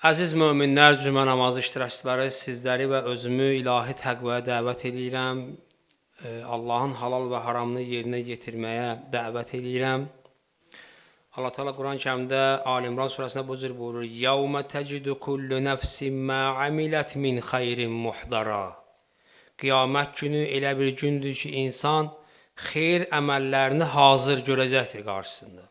Əziz möminlər, cümə namazı iştirakçıları, sizləri və özümü ilahi təqvəyə dəvət edirəm. Allahın halal və haramını yerinə yetirməyə dəvət edirəm. Allah Teala Quran-Kərimdə Ali İmran surəsində bu cür buyurur: "Yevmə tecidu kullu nefsin ma amilet min xeyrin muhdara." Qiyamət günü elə bir gündür ki, insan xeyir əməllərini hazır görəcəkdir qarşısında.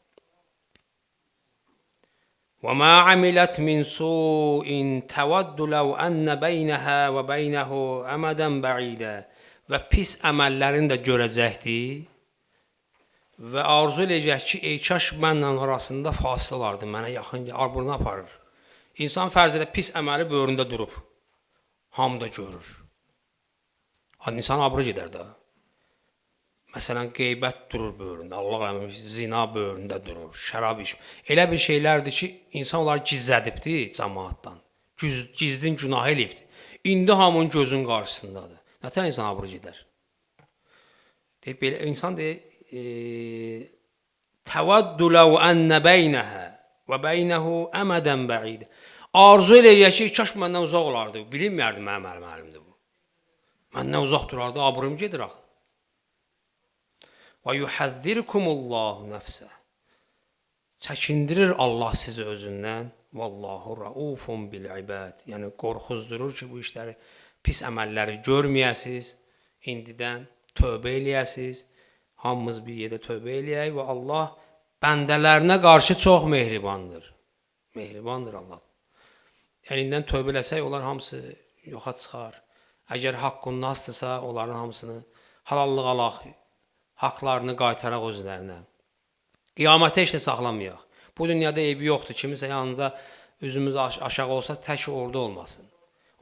وَمَا عَمِلَتْ مِنْ سُوءٍ تَوَدُّ لَوْ أَنَّ بَيْنَهَا وَبَيْنَهُ أَمَدًا بَعِيدًا və pis əməllərini də görəcəkdir və arzu eləyəcək ki, kaş mənlə arasında fasilə olardı, mənə yaxın bunu aparır. İnsan fərz edə pis əməli böyründə durub, hamı da görür. İnsan abır gedər də. Məsələn, qeybət durur böyründə, Allah eləməmiş, zina böyründə durur, şərab iç. Elə bir şeylərdir ki, insan onları gizlədibdir cəmaatdan, gizlin günah eləyibdir. İndi hamının gözün qarşısındadır. Nətər insan abır gedər? Belə insan deyir, təvəddü ləv ənnə beynəhə və beynəhu əmədən bəid. Arzu eləyək ki, kaş məndən uzaq olardı, bilinməyərdi mənim əlimdir bu. Məndən uzaq durardı, abırım gedir axı. Və yuhəzzirkumullahu nəfsə. Çəkindirir Allah sizi özündən. Vallahu raufun bil ibad. Yəni qorxuzdurur ki, bu işləri, pis əməlləri görməyəsiz, indidən tövbə eləyəsiz. Hamımız bir yerdə tövbə eləyək və Allah bəndələrinə qarşı çox mehribandır. Mehribandır Allah. Yəni indidən tövbə eləsək, onlar hamısı yoxa çıxar. Əgər haqqın nasdırsa, onların hamısını halallıq alaq, haqlarını qaytaraq özlərinə. Qiyamətə heç nə saxlamayaq. Bu dünyada eybi yoxdur. Kimisə yanında üzümüz aşağı olsa tək orada olmasın.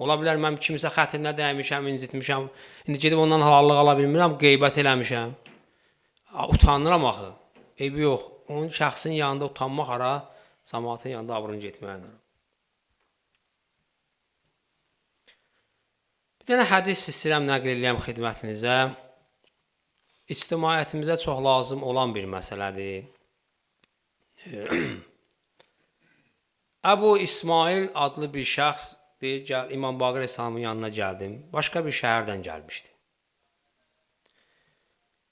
Ola bilər mən kimisə xətrinə dəymişəm, incitmişəm. İndi gedib ondan halallıq ala bilmirəm, qeybət eləmişəm. Utanıram axı. Eybi yox. Onun şəxsin yanında utanmaq ara, cəmaatın yanında abrını getməklə. Bir dənə hədis istəyirəm nəql eləyəm xidmətinizə. İctimaiyyətimizə çox lazım olan bir məsələdir. Əbu İsmail adlı bir şəxs deyir, İmam Baqir Əleyhisselamın yanına gəldim. Başqa bir şəhərdən gəlmişdi.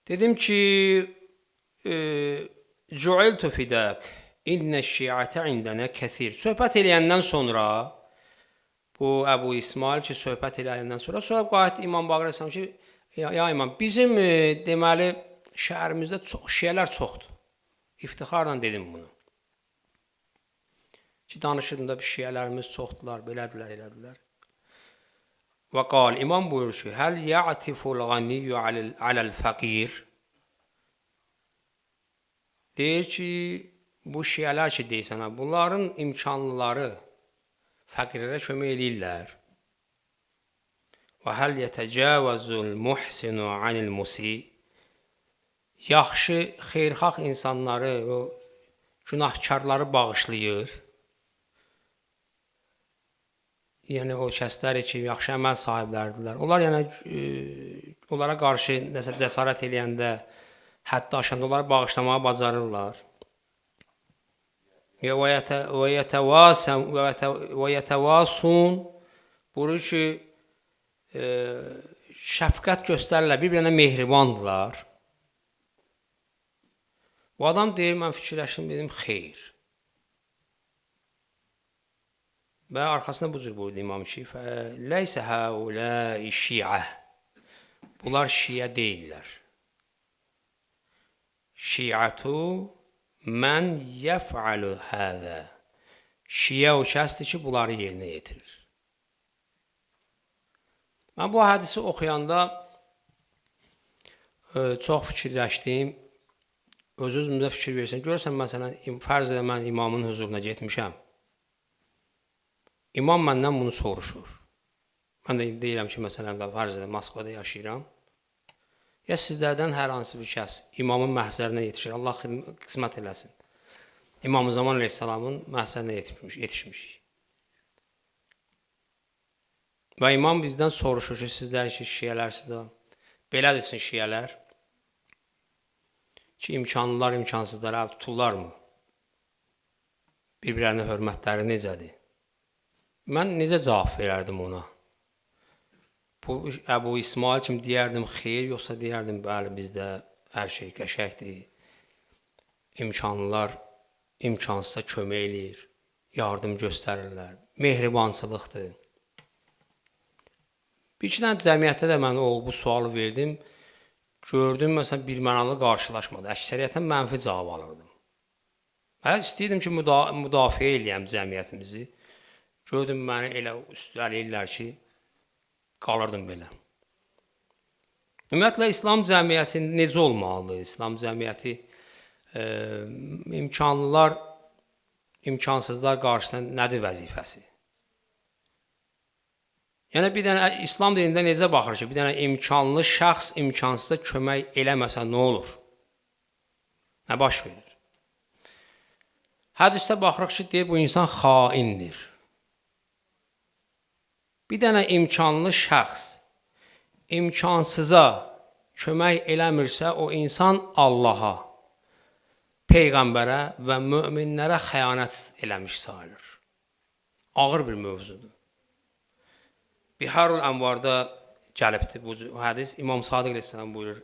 Dedim ki, Cu'iltu fidak, inne şi'ate indənə kəthir. Söhbət eləyəndən sonra, bu Əbu İsmail ki, söhbət eləyəndən sonra qayıtdı İmam Baqir Əleyhisselam ki, ya imam, bizim deməli şəhərimizdə şiələr çoxdur. İftixarla dedim bunu. Ki, danışırdım da bir şiələrimiz çoxdular, belədilər, elədilər. Və qal, imam buyurur ki, həl ya'tiful ganiyyü aləl fəqir. Deyir ki, bu şiələr ki, deyirsən, bunların imkanlıları fəqirlərə kömək eləyirlər. Və həl yətəcəvəzul muhsinu anil musi. Yaxşı, xeyrxalq insanları, o günahkarları bağışlayır. Yəni, o kəsləri ki, yaxşı əməl sahibləridirlər. Onlar yəni, onlara qarşı nəsə cəsarət eləyəndə, hətta aşanda onları bağışlamağı bacarırlar. Və yətəvasun buyurur ki, şəfqət göstərirlər, bir-birinə mehribandırlar. Bu adam deyir, mən fikirləşdim, dedim, xeyr. Və arxasında bu cür buyurdu İmam ki, ləysə həuləi şiə. Bunlar şiə deyirlər. Şiətu mən yəf'alu həzə. Şiə o kəsdir ki, bunları yerinə yetirir. Mən bu hədisi oxuyanda çox fikirləşdim. Öz-özümüzə fikir versən. Görürsən, məsələn, fərz edə mən imamın huzuruna getmişəm. İmam məndən bunu soruşur. Mən də deyirəm ki, məsələn, fərz edə Moskvada yaşayıram. Ya sizlərdən hər hansı bir kəs imamın məhzərinə yetişir. Allah qismət eləsin. İmam Zaman Əleyhisselamın məhzərinə yetişmişik. Və imam bizdən soruşur ki, sizlər ki, şiələr sizə, belədirsin şiələr. Ki, imkanlılar, imkansızlara tuturlarmı? Bir-birlərinə hörmətləri necədir? Mən necə cavab verərdim ona? Bu Əbu İsmail kimi deyərdim xeyir, yoxsa deyərdim bəli bizdə hər şey qəşəngdir. İmkanlılar imkansıza kömək eləyir, yardım göstərirlər, mehribançılıqdır. Bir-iki dənə cəmiyyətdə də mən bu sualı verdim. Gördüm, məsələn, birmənalı qarşılaşmadı. Əksəriyyətən mənfi cavab alırdım. Mən istəyirdim ki, müdafiə eləyəm cəmiyyətimizi. Gördüm, məni elə üstələyirlər ki, qalırdım belə. Ümumiyyətlə, İslam cəmiyyəti necə olmalıdır? İslam cəmiyyəti imkanlılar, imkansızlar qarşısında nədir vəzifəsi? Yəni, bir dənə İslam dinində necə baxır ki, bir dənə imkanlı şəxs imkansıza kömək eləməsə nə olur? Nə baş verir? Hədisdə baxırıq ki, deyir, bu insan xaindir. Bir dənə imkanlı şəxs imkansıza kömək eləmirsə, o insan Allaha, Peyğəmbərə və möminlərə xəyanət eləmiş sayılır. Ağır bir mövzudur. Biharul Ənvarda gəlibdir bu hədis. İmam Sadiq əleyhissalam buyurur: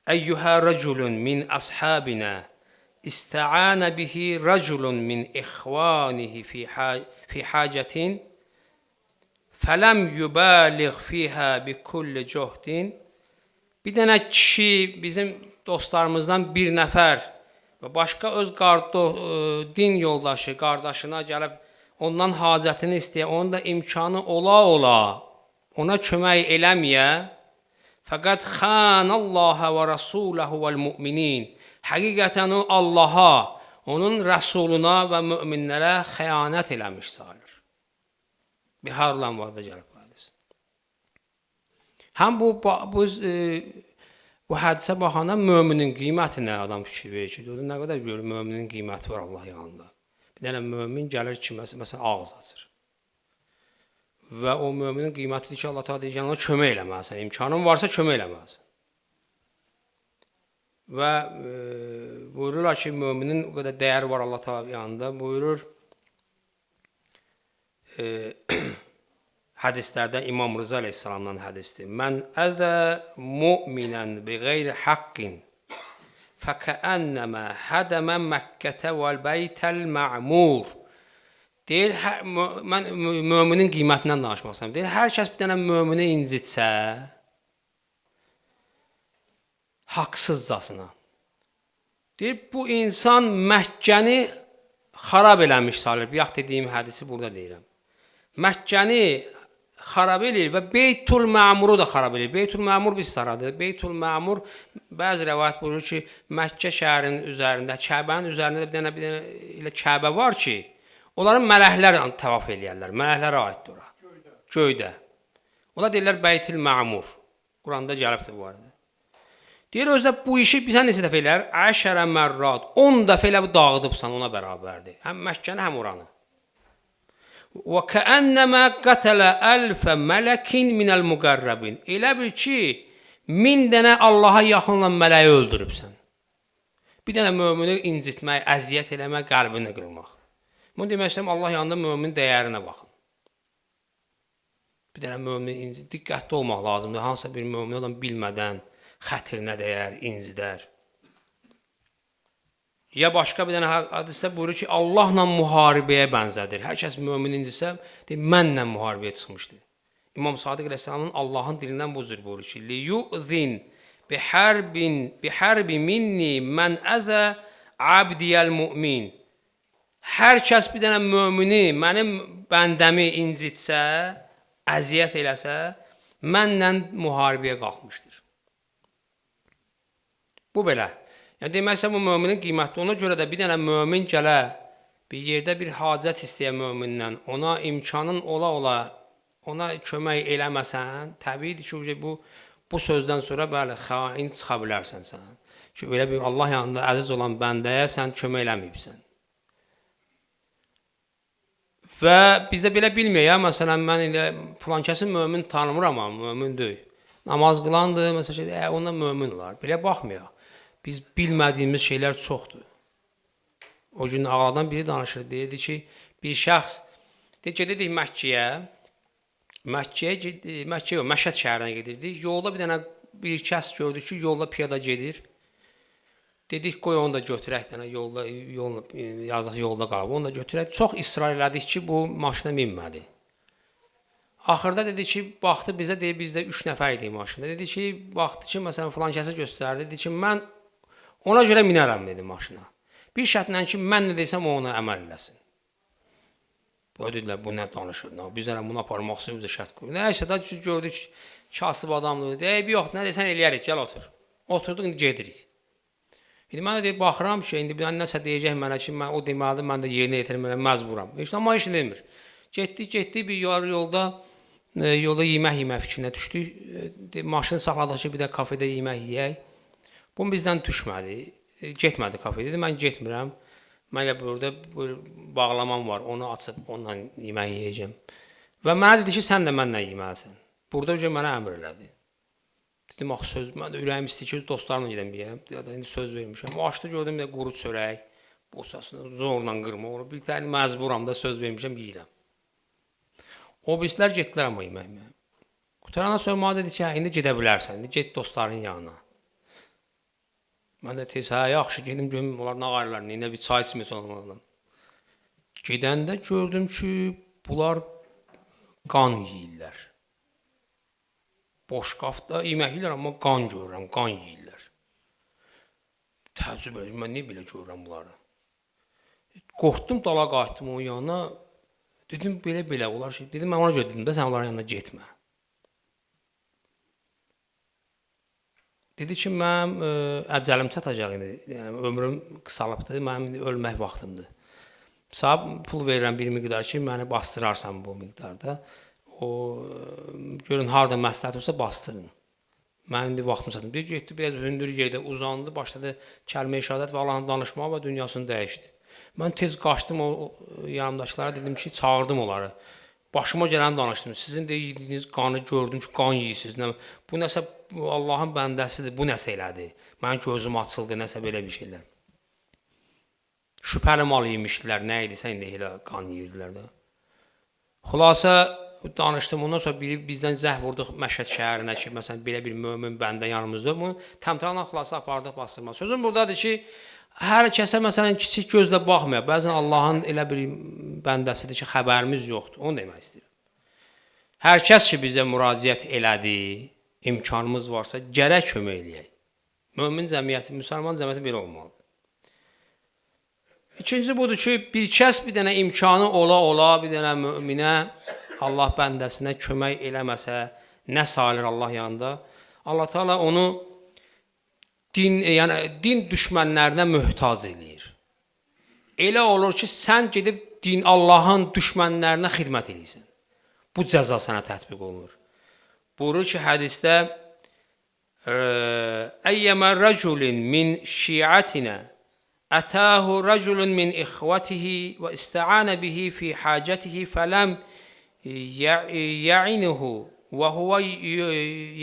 Əyyuhə rəculun min əshabinə istə'anə bihi rəculun min ixvanihi fi hacətin fələm yübəliğ fiyhə bi kulli cöhdin. Bir dənə kişi bizim dostlarımızdan bir nəfər və başqa öz din yoldaşı, qardaşına gəlib ondan hacətini istəyə, onun da imkanı ola-ola ona kömək eləməyə, fəqət xanəlləhə və rəsuləhu vəl-mü'minin. Həqiqətən o Allaha, onun rəsuluna və müminlərə xəyanət eləmiş sayılır. Biharul Ənvarda gəlib bu hədis. Həm bu hədisə baxanda möminin qiyməti nə adam fikir verir ki, nə qədər görür möminin qiyməti var Allah yanında. Bir dənə mömin gəlir ki, məsələn, ağız açır. Və o möminin qiymətidir ki, Allah deyir ki, ona kömək eləməlisən. İmkanın varsa kömək eləməlisən. Və buyururlar ki, möminin o qədər dəyəri var Allah yanında. Buyurur, hədislərdə İmam Rıza əleyhissalamdan hədisdir. Mən əzə mu'minən bi qeyri haqqin fəkəənnəmə hədəmə Məkkətə vəl-bəytəl mə'mur. Deyir, mən möminin qiymətindən danışmaq istəyirəm. Deyir, hər kəs bir dənə mömini incitsə, haqsızcasına. Deyir, bu insan Məkkəni xarab eləmiş sayılır. Bayaq dediyim hədisi burada deyirəm. Məkkəni xarab edir və Beytul Məmuru da xarab edir. Beytul Məmur bir saradır. Beytul Məmur bəzi rəvayət buyurur ki, Məkkə şəhərinin üzərində, Kəbənin üzərində bir dənə elə Kəbə var ki, onların mələklər təvaf eləyərlər. Mələklərə aiddir ora. Göydə. Ona deyirlər Beytul Məmur. Quranda gəlibdir bu arada. Deyir, özdə bu işi bizə neçə dəfə eləyər? 10 mərrat. 10 dəfə elə dağıdıbsan ona bərabərdir. Həm Məkkəni, həm oranı. Və kəənnəmə qətələ əlfə mələkin minəl müqərrəbin. Elə bil ki, 1000 dənə Allaha yaxın olan mələyi öldürübsən. Bir dənə mömini incitmək, əziyyət eləmək, qəlbini qırmaq. Bunu demək istəyirəm, Allah yanında mömin dəyərinə baxın. Bir dənə mömin diqqətli olmaq lazımdır. Hansısa bir mömin olan bilmədən xətrinə dəyər, incidər. Ya başqa bir dənə hədisdə buyurur ki, Allahla müharibəyə bənzədir. Hər kəs mömin incisə, mənlə müharibəyə çıxmışdır. İmam Sadiq əleyhissalamın Allahın dilindən bu cür buyurur ki, liyu'zin bihərbi minni mən əzə abdiyəl mümin. Hər kəs bir dənə mömini, mənim bəndəmi incitsə, əziyyət eləsə, mənlə müharibəyə qalxmışdır. Bu belə. Yəni, deməsə, bu möminin qiyməti. Ona görə də bir dənə mömin gələ, bir yerdə bir hacət istəyə mömindən, ona imkanın ola-ola, ona kömək eləməsən, təbiidir ki, bu sözdən sonra bəli, xain çıxa bilərsən sən. Ki, belə bir Allah yanında əziz olan bəndəyə sən kömək eləməyibsən. Və bizdə belə bilməyək, məsələn, mən elə filan kəsin mömin tanımıram, amma mömin deyil. Namaz qılandır, məsələn, ondan mömin olar. Belə baxmayaq. Biz bilmədiyimiz şeylər çoxdur. O gün ağladan biri danışır, deyirdi ki, bir şəxs Gedirdik Məkkəyə. Məkkə yox, Məşhəd şəhərinə gedirdik. Yolda bir dənə bir kəs gördük ki, yolda piyada gedir. Dedik, qoy onu da götürək, dənə yolda yazıq yolda qalıb. Onu da götürək. Çox israr elədik ki, bu maşına minmədi. Axırda dedi ki, baxdı bizə, deyir, bizdə 3 nəfər idik maşında. Dedi ki, baxdı ki, məsələn, filan kəsə göstərdi. Dedi ki, mən ona görə minərəm, dedi maşına. Bir şərtlə ki, mən nə desəm, o ona əməl eləsin. Bu dedilər, bu nə danışır? Biz elə bunu aparmaq üçün bizə şərt qoyur. Nəysə, da gördük, kasıb adamdır. Deyib, yox, nə desən eləyərik, gəl otur. Oturduq, indi gedirik. İndi mən də deyib, baxıram ki, indi nəsə deyəcək mənə ki, mən o deməlidir, mən də yerinə yetirməyə məcburam. Amma heç demir. Getdik, bir yolda yemək fikrinə düşdük. Maşını saxladıq ki, bir də kafedə yemək yeyək. Bu bizdən düşmədi. Getmədi kafedə. Dedi, mən getmirəm. Mən elə burada bağlamam var, onu açıb onunla yemək yeyəcəm. Və mənə dedi ki, sən də mənlə yeməlisən. Burada mənə əmr elədi. Dedim, axı söz, mən də ürəyim istəyir ki, dostlarımla gedəm yeyəm. İndi söz vermişəm. O açdı, gördüm, quru çörək, boçasını zorla qırma. Bir tane məcburam da söz vermişəm, yeyirəm. O birisilər getdilər amma yeməyimə. Qutarandan sonra mənə dedi ki, indi gedə bilərsən, indi get dostların yanına. Mən də tez, yaxşı, gedim, görüm, onlar nə qayırlar, nə bir çay içməsi olmalıdan. Gedəndə gördüm ki, bunlar qan yeyirlər. Boş qafda yemək yeyirlər, amma qan görürəm, qan yeyirlər. Təəccüb edirəm, mən niyə belə görürəm bunları? Qorxdum, dala qayıtdım onun yanına. Dedim, belə olar şey. Dedim, mən ona görə dedim, sən onların yanına getmə. Dedi ki, mənim əcəlim çatacaq indi, yəni ömrüm qısalıbdır, mənim ölmək vaxtımdır. Sahib pul verirəm bir miqdar ki, məni bastırarsan bu miqdarda. O, görün, harada məsləhət olsa bastırın. Mənim indi vaxtım çatdım. Bir getdi, biraz hündür yerdə uzandı, başladı kəlmə-i şəhadət və Allahın danışmağı və dünyasını dəyişdi. Mən tez qaçdım o yanımdakılara, dedim ki, çağırdım onları. Başıma gələni danışdım. Sizin dediyiniz qanı gördüm ki, qan yeyirsiniz. Bu nəsə Allahın bəndəsidir, bu nəsə elədi. Mənim gözüm açıldı, nəsə belə bir şeylər. Şübhəli mal yemişdilər, nə idisə indi elə qan yeyirdilər də. Xülasə danışdım, ondan sonra biri bizdən zəh vurduq Məşhəd şəhərinə ki, məsələn, belə bir mömin bəndə yanımızda. Bunu təmtəraqla xülasə apardıq, bastırmaq. Sözüm buradadır ki, hər kəsə məsələn kiçik gözlə baxmaya, bəzən Allahın elə bir bəndəsidir ki, xəbərimiz yoxdur. Onu demək istəyirəm. Hər kəs ki, bizə müraciət elədi, imkanımız varsa, gərək kömək eləyək. Mömin cəmiyyəti, müsəlman cəmiyyəti belə olmalıdır. İkinci budur ki, bir kəs bir dənə imkanı ola, bir dənə möminə, Allah bəndəsinə kömək eləməsə, nə salir Allah yanında? Allah Teala onu din düşmənlərinə möhtac eləyir. Elə olur ki, sən gedib Allahın düşmənlərinə xidmət eləyirsən. Bu cəza sənə tətbiq olunur. Buyurur ki, hədisdə Əyyəmə rəculin min şiətinə ətəhu rəculun min ixvətihi və istəanə bihi fi hacətihi fələm yə'inuhu və huvə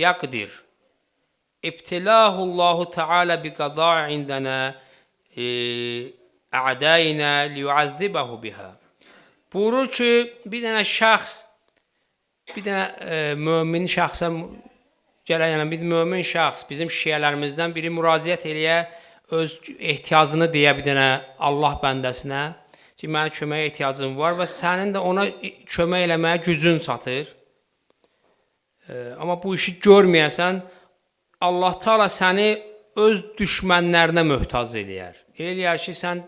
yəqdir. İbtilahullahu Teala bi qada indana a'dayina liyu'azzibahu biha. Buyurur ki, bir dənə şəxs, bir dənə mömin şəxsə gələn, bir mömin şəxs bizim şiələrimizdən biri müraciət eləyə, öz ehtiyacını deyə bir dənə Allah bəndəsinə ki, mənə köməyə ehtiyacım var və sənin də ona kömək eləməyə gücün çatır. Amma bu işi görməyəsən, Allah Teala səni öz düşmənlərinə möhtac eləyər. Eləyər ki, sən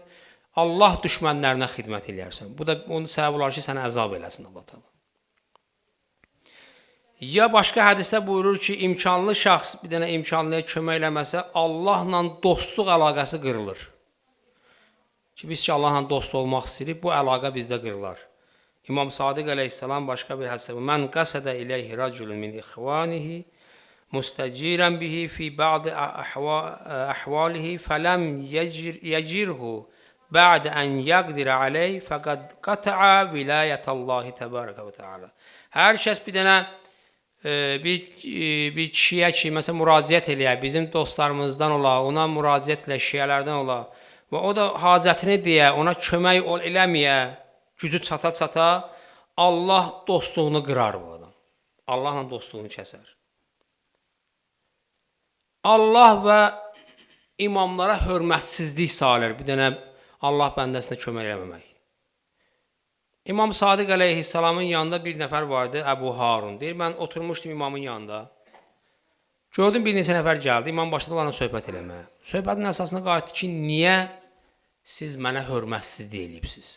Allah düşmənlərinə xidmət eləyərsən. Bu da onun səbəb olar ki, sənə əzab eləsin Allah Teala. Ya başqa hədisdə buyurur ki, imkanlı şəxs bir dənə imkanlıya kömək eləməsə, Allahla dostluq əlaqəsi qırılır. Ki, biz ki, Allahla dost olmaq istəyirik, bu əlaqə bizdə qırılar. İmam Sadiq əleyhissalam başqa bir hədisdə Mən qəsədə iləyhi rəculun min ixvanihi mustəcirən bihi fi ba'di əhvalihi fələm yəcirhu ba'də ən yəqdirə aleyh fəqəd qata'a vilayətəllahi təbarəkə və teala. Hər kəs bir dənə bir kişiyə ki, məsələn, müraciət eləyək, bizim dostlarımızdan ola, ona müraciət eləyək, şiələrdən ola və o da hacətini deyə, ona kömək eləməyə, gücü çata-çata, Allah dostluğunu qırar bu adam. Allahla dostluğunu kəsər. Allah və imamlara hörmətsizlik salir. Bir dənə Allah bəndəsinə kömək eləməmək. İmam Sadiq əleyhissalamın yanında bir nəfər vardı, Əbu Harun. Deyir, mən oturmuşdum imamın yanında. Gördüm bir neçə nəfər gəldi, imam başladı onlarla söhbət eləməyə. Söhbətin əsasına qayıtdı ki, niyə siz mənə hörmətsizlik eləyibsiz?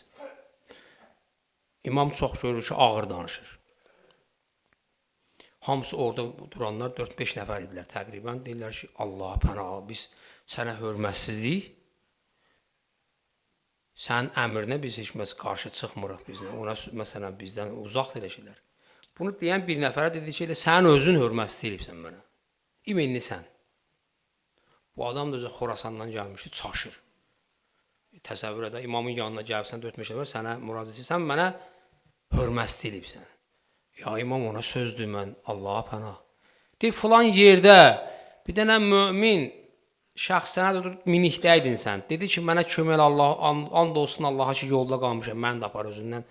İmam çox görür ki, ağır danışır. Hamısı orada duranlar 4-5 nəfər idilər təqribən. Deyirlər ki, Allah pənah, biz sənə hörmətsizlik, sənin əmrinə biz heç məz qarşı çıxmırıq bizlə. Ona məsələn bizdən uzaqdır elə şeylər. Bunu deyən bir nəfərə dedi ki, sən özün hörmətsizlik eləyibsən mənə. İmenli sən. Bu adam da özü Xorasandan gəlmişdi, çaşır. Təsəvvür edə, imamın yanına gəlibsən 4-5 nəfər, sənə müraciət etsən, mənə hörmətsizlik eləyibsən. Ya imam ona sözdür, mən Allaha pənah. Deyir, filan yerdə bir dənə mömin şəxs sənə tutub minikdəydin sən. Dedi ki, mənə kömək Allah, and olsun Allaha ki, yolda qalmışam, mən də apar özündən.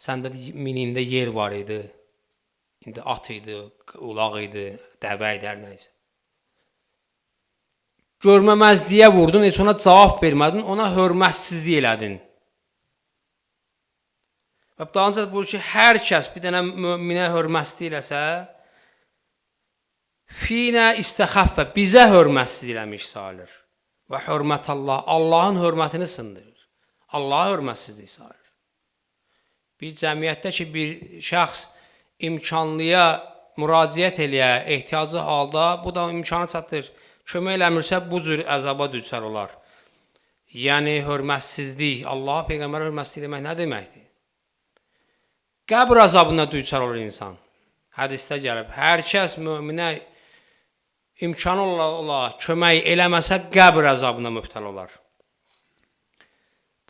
Səndə minində yer var idi. İndi at idi, ulaq idi, dəvə idi, hər nəysə. Görməməzliyə vurdun, heç ona cavab vermədin, ona hörmətsizlik elədin. Və daha öncə buyurur ki, hər kəs bir dənə möminə hörmətsizlik eləsə, finə istəxəffə, bizə hörmətsizlik eləmiş sayılır. Və hörmət Allah, Allahın hörmətini sındırır. Allaha hörmətsizlik sayılır. Bir cəmiyyətdə ki, bir şəxs imkanlıya müraciət eləyə, ehtiyacı halda, bu da imkanı çatır. Kömək eləmirsə, bu cür əzaba düçar olar. Yəni, hörmətsizlik, Allaha, Peyğəmbərə hörmətsizlik demək nə deməkdir? Qəbr əzabına düçar olur insan. Hədisdə gəlib, hər kəs möminə imkanı ola, kömək eləməsə, qəbr əzabına mübtəl olar.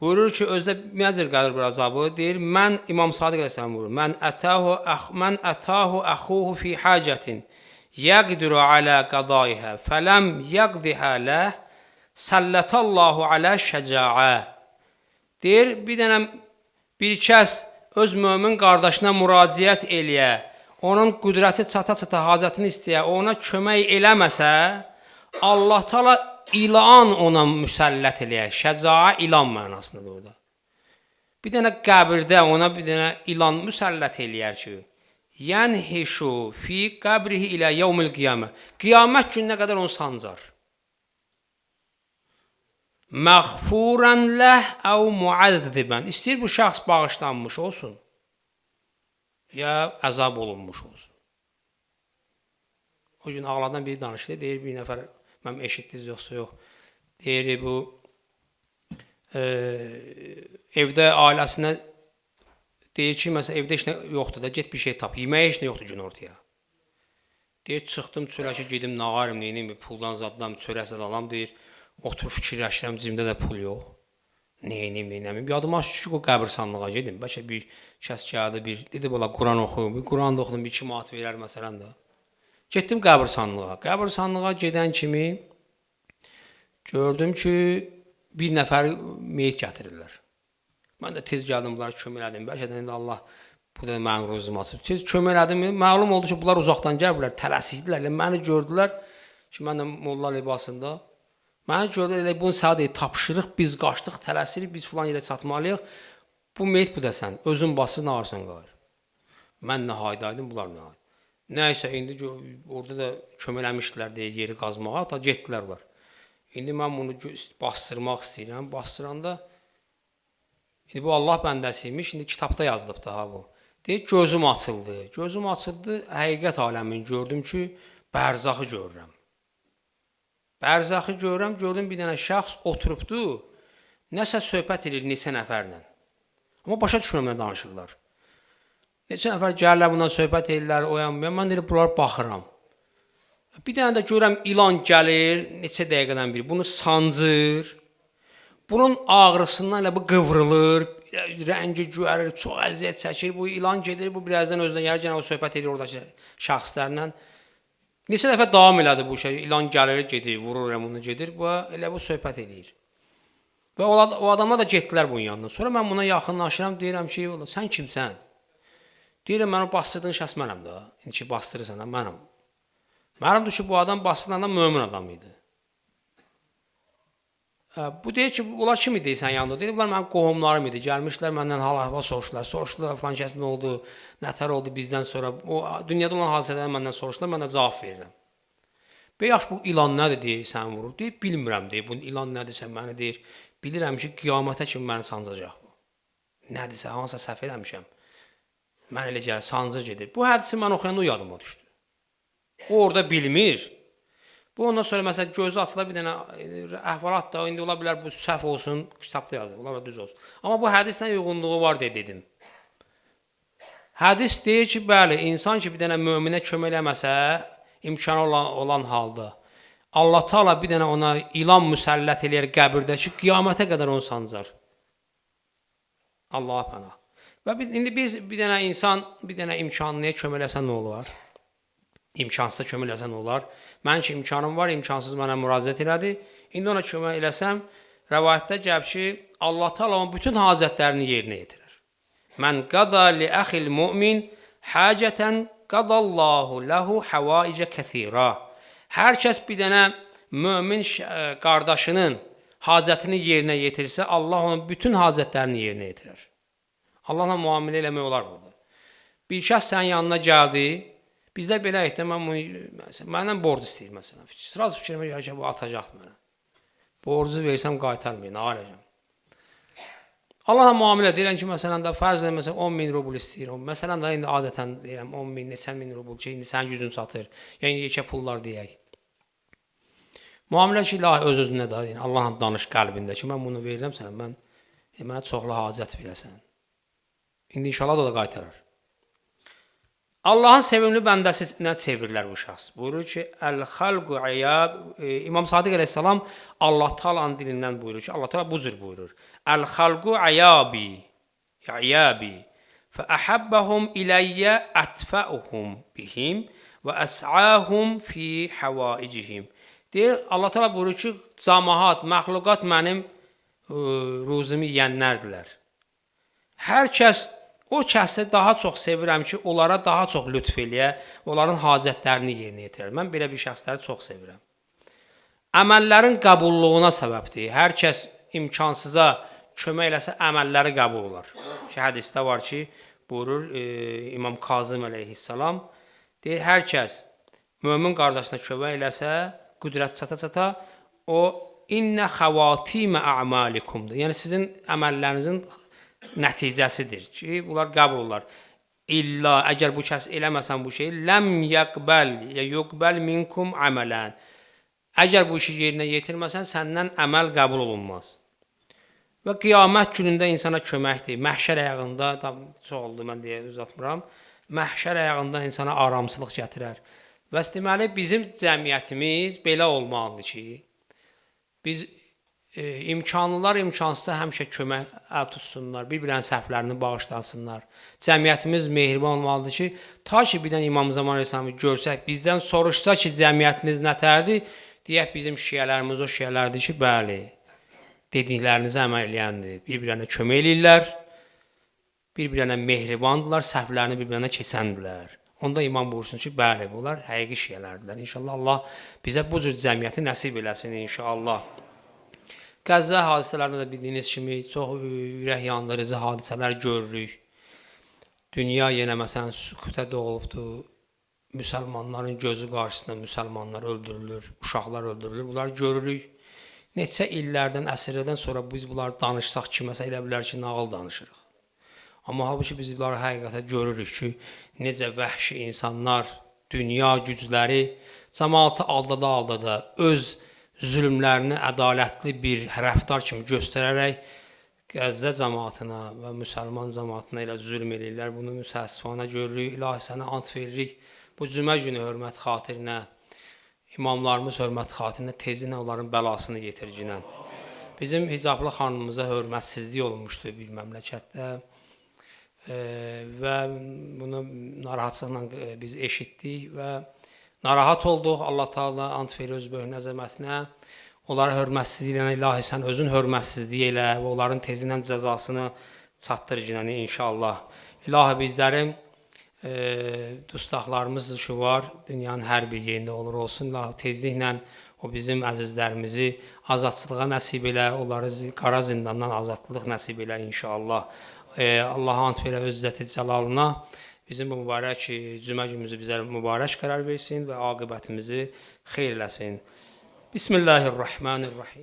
Buyurur ki, özdə məzir qəbr əzabı deyir, mən İmam Sadiq əleyhissalam buyurur, mən ətahu əxuhu fi hacətin yəqdiru alə qadayihə fələm yəqdihə ləh səllətallahu alə şəcəə. Deyir, bir kəs öz mömin qardaşına müraciət eləyə, onun qüdrəti çata-çata hacətini istəyə, ona kömək eləməsə, Allah Taala ilan ona müsəllət eləyə. Şəcaa ilan mənasındadır orada. Bir dənə qəbirdə ona bir dənə ilan müsəllət eləyər ki, yənhişu fi qəbrihi ilə yevmil qiyamə. Qiyamət gününə qədər onu sancar. Məğfurən ləh əv muəzzibən. İstəyir bu şəxs bağışlanmış olsun, ya əzab olunmuş olsun. O gün ağladan biri danışdı, deyir bir nəfər, mən eşitdiniz yoxsa yox, deyir bu evdə ailəsinə deyir ki, məsələn, evdə heç nə yoxdur da, get bir şey tap, yeməyə heç nə yoxdur gün ortaya. Deyir, çıxdım çörə ki, gedim, nağarım, neynim, puldan zadlam, çörəsə alam, deyir, oturub fikirləşirəm, cimdə də pul yox. Neynim, neynəmim. Yadıma ki, o qəbirsanlığa gedim. Bəlkə bir kəs gəldi, dedi, bala, Quran oxuyum, bir Quran da oxudum, bir 2 manat verər məsələn də. Getdim qəbirsanlığa. Qəbirsanlığa gedən kimi gördüm ki, bir nəfər meyit gətirirlər. Mən də tez gəldim, bunları kömək elədim. Bəlkə də indi Allah burada mənim ruzumu açıb. Tez kömək elədim. Məlum oldu ki, bunlar uzaqdan gəliblər, tələsikdilər. Məni gördülər ki, mən də molla libasında. Məni gördülər, elə bunu sənə deyir, tapşırıq, biz qaçdıq, tələsirik, biz filan yerə çatmalıyıq. Bu meyit bu da sən, özün basır, nə arsan qayır. Mən nə haydaydım, bunlar nə hayd. Nəysə, indi orada da kömək eləmişdilər deyə yeri qazmağa, ta getdilər bunlar. İndi mən bunu bastırmaq istəyirəm. Bastıranda, indi bu Allah bəndəsiymiş, indi kitabda yazılıb daha bu. Deyir, gözüm açıldı. Gözüm açıldı, həqiqət aləmini gördüm ki, bərzaxı görürəm. Bərzaxı görürəm, gördüm bir dənə şəxs oturubdu, nəsə söhbət edir neçə nəfərlə. Amma başa düşmürəm nə danışırlar. Neçə nəfər gəlirlər, bundan söhbət edirlər, oyanmıyor. Mən deyir, bunlar baxıram. Bir dənə də görürəm, ilan gəlir, neçə dəqiqədən biri, bunu sancır. Bunun ağrısından elə bu qıvrılır, rəngi güərir, çox əziyyət çəkir. Bu ilan gedir, bu birazdan özünə gəlir, gənə o söhbət edir oradakı şəxslərlə. Neçə dəfə davam elədi bu şey, ilan gəlir, gedir, vurur, bunu gedir, bu elə bu söhbət edir. Və o adamlar da getdilər bunun yanına. Sonra mən buna yaxınlaşıram, deyirəm ki, sən kimsən? Deyirəm, mən o bastırdığın şəxs mənəm də. İndi ki, bastırırsan da mənəm. Məlumdur ki, bu adam bastırılan da mömin adam idi. Bu deyir ki, onlar kim idi sən yanında? Deyir, bunlar mənim qohumlarım idi. Gəlmişlər, məndən hal-əhval soruşdular. Soruşdular, falan kəs nə oldu, nətər oldu bizdən sonra. O dünyada olan hadisələri məndən soruşdular, mən də cavab verirəm. Bəyax bu ilan nədir deyir, sən vurur. Deyir, bilmirəm deyir. Bu ilan nədir, sən məni deyir. Bilirəm ki, qiyamətə kimi məni sancacaq bu. Nədirsə, hansısa səhv eləmişəm. Mən elə gəlir, sancır gedir. Bu hədisi mən oxuyanda yadıma düşdü. O orada bilmir. Bu ondan sonra məsələn gözü açıla bir dənə əhvalat da indi ola bilər bu səhv olsun, kitabda yazılıb, ola bilər düz olsun. Amma bu hədislə uyğunluğu var dedim. Hədis deyir ki, bəli, insan ki bir dənə möminə kömək eləməsə, imkanı olan halda Allah Taala bir dənə ona ilan müsəllət eləyər qəbirdə ki, qiyamətə qədər onu sancar. Allaha pənah. Və indi biz bir dənə insan bir dənə imkanlıya kömək eləsə nə olar? İmkansıza kömək eləsə nə olar? Mənim ki imkanım var, imkansız mənə müraciət elədi. İndi ona kömək eləsəm, rəvayətdə gəlib ki, Allah Taala onun bütün hacətlərini yerinə yetirir. Mən qada li əxil mümin hacətən qadallahu ləhu həvaicə kəthira. Hər kəs bir dənə mömin qardaşının hacətini yerinə yetirsə, Allah onun bütün hacətlərini yerinə yetirir. Allahla müamilə eləmək olar burada. Bir şəxs sənin yanına gəldi, bizdə belə etdə, məndən borc istəyir məsələn. Sıraz fikrimə gəlir ki, bu atacaqdır mənə. Borcu versəm qaytarmayın, nə alacam. Allahla müamilə deyirəm ki, məsələn də fərz edin, məsələn 10.000 rubl istəyir. Məsələn də indi adətən deyirəm 10.000, neçə min rubl ki, indi sənin gücün çatır. Yəni yekə pullar deyək. Müamilə ki, ilahi öz-özünə də, yəni Allahla danış qəlbində ki, mən bunu verirəm sənə, mənə çoxlu hacət verəsən. İndi inşallah da qaytarar. Allahın sevimli bəndəsinə çevirirlər bu şəxs. Buyurur ki, Əl-xalqu əyab, İmam Sadiq əleyhissalam Allah Taala'nın dilindən buyurur ki, Allah Taala bu cür buyurur. Əl-xalqu əyabi, fəəhəbbəhum iləyyə ətfəuhum bihim və əs'ahum fi həvaicihim. Deyir, Allah Taala buyurur ki, cəmaat, məxluqat mənim ruzumu yeyənlərdirlər. Hər kəs o kəsi daha çox sevirəm ki, onlara daha çox lütf eləyə, onların hacətlərini yerinə yetirər. Mən belə bir şəxsləri çox sevirəm. Əməllərin qəbulluğuna səbəbdir. Hər kəs imkansıza kömək eləsə, əməlləri qəbul olar. Ki, hədisdə var ki, buyurur İmam Kazım əleyhissalam, deyir, hər kəs mömin qardaşına kömək eləsə, qüdrət çata-çata, o innə xəvatimə ə'malikumdur. Yəni, sizin əməllərinizin nəticəsidir ki, bunlar qəbul olar. İlla, əgər bu kəs eləməsən bu şeyi, ləm yuqbəl minkum əmələn. Əgər bu işi yerinə yetirməsən, səndən əməl qəbul olunmaz. Və qiyamət günündə insana köməkdir. Məhşər əyağında, çox oldu, mən deyə uzatmıram, məhşər əyağında insana aramçılıq gətirər. Və deməli, bizim cəmiyyətimiz belə olmalıdır ki, biz imkanlılar imkansıza həmişə kömək əl tutsunlar, bir-birinin səhvlərini bağışlasınlar. Cəmiyyətimiz mehriban olmalıdır ki, ta ki birdən İmam Zaman Rəsəmi görsək, bizdən soruşsa ki, cəmiyyətiniz nətərdir, deyək bizim şiyələrimiz o şiyələrdir ki, bəli, dediklərinizi əməl eləyəndir, bir-birinə kömək eləyirlər, bir-birinə mehribandırlar, səhvlərini bir-birinə keçəndirlər. Onda imam buyursun ki, bəli, bunlar həqiqi şiyələrdirlər. İnşallah Allah bizə bu cür cəmiyyəti nəsib eləsin, inşallah. Qəzza hadisələrində də bildiyiniz kimi çox ürək yandırıcı hadisələr görürük. Dünya yenə məsələn sükutə doğulubdur. Müsəlmanların gözü qarşısında müsəlmanlar öldürülür, uşaqlar öldürülür. Bunları görürük. Neçə illərdən, əsrlərdən sonra biz bunları danışsaq kiməsə elə bilər ki, nağıl danışırıq. Amma halbuki biz bunları həqiqətə görürük ki, necə vəhşi insanlar, dünya gücləri cəmaatı aldada öz zülmlərini ədalətli bir rəftar kimi göstərərək Qəzzə cəmaatına və müsəlman cəmaatına elə zülm edirlər. Bunu müsəssifana görürük, ilahi sənə ant veririk. Bu cümə günü hörmət xatirinə, imamlarımız hörmət xatirinə tezinə onların bəlasını yetirginən. Bizim hicablı xanımımıza hörmətsizlik olunmuşdu bir məmləkətdə və bunu narahatçılıqla biz eşitdik və narahat olduq. Allah Taala ant verir öz böyük əzəmətinə. Onlara hörmətsizliklə ilahi sən özün hörmətsizlik elə və onların tezindən cəzasını çatdır inşallah. İlahi bizlərin dustaqlarımız ki var, dünyanın hər bir yerində olur olsun. Tezliklə o bizim əzizlərimizi azadçılığa nəsib elə, onları qara zindandan azadlıq nəsib elə inşallah. Allaha ant verə öz izzəti cəlalına bizim bu mübarək cümə günümüzü bizə mübarək qərar versin və aqibətimizi xeyr eləsin. Bismillahirrahmanirrahim.